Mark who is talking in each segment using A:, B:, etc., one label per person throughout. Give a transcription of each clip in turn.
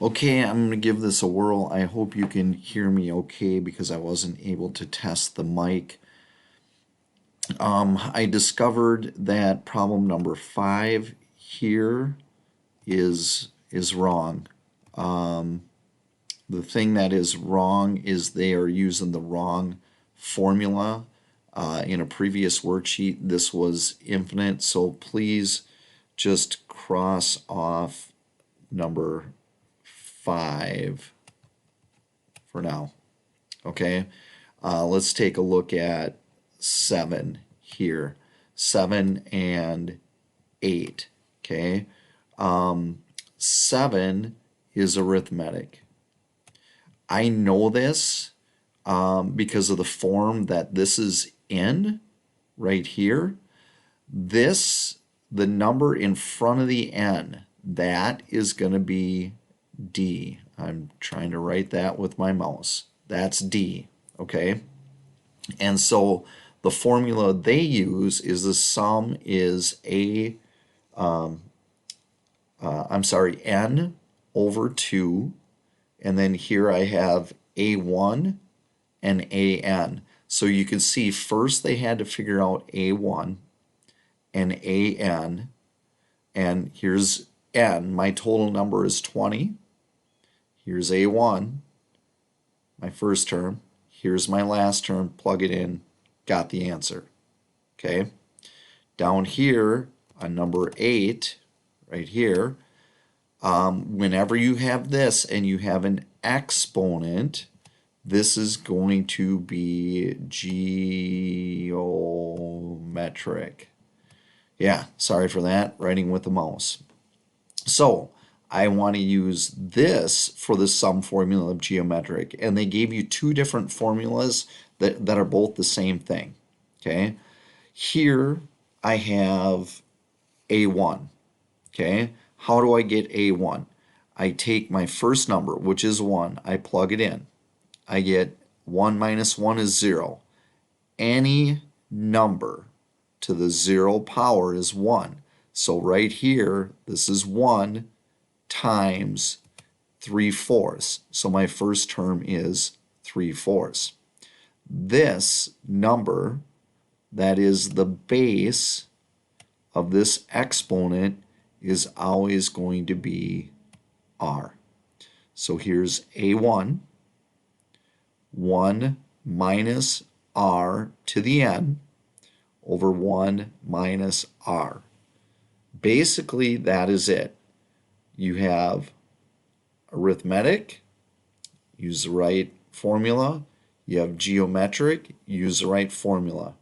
A: Okay, I'm going to give this a whirl. I hope you can hear me okay because I wasn't able to test the mic. I discovered that problem number 5 here is wrong. The thing that is wrong is they are using the wrong formula. In a previous worksheet, this was infinite, so please just cross off number 5 for now. Okay, let's take a look at 7 here. 7 and 8. Okay, 7 is arithmetic. I know this because of the form that this is in right here. This, the number in front of the n, that is going to be D. I'm trying to write that with my mouse. That's D, okay? And so the formula they use is the sum is n over 2, and then here I have a1 and an. So you can see first they had to figure out a1 and an, and here's n. My total number is 20. Here's a1, my first term. Here's my last term. Plug it in. Got the answer. Okay. Down here on number 8, right here, whenever you have this and you have an exponent, this is going to be geometric. Yeah, sorry for that, writing with the mouse. So I want to use this for the sum formula of geometric, and they gave you two different formulas that are both the same thing. Okay, here I have a1. Okay, how do I get a1? I take my first number, which is 1, I plug it in. I get 1 minus 1 is 0. Any number to the 0 power is 1. So right here, this is 1 times 3/4. So my first term is 3/4. This number, that is the base of this exponent, is always going to be r. So here's a1, 1 minus r to the n over 1 minus r. Basically, that is it. You have arithmetic, use the right formula. You have geometric, use the right formula.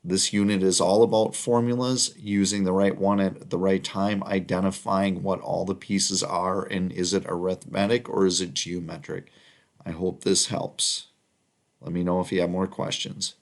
A: This unit is all about formulas, using the right one at the right time, identifying what all the pieces are, and is it arithmetic or is it geometric. I hope this helps. Let me know if you have more questions.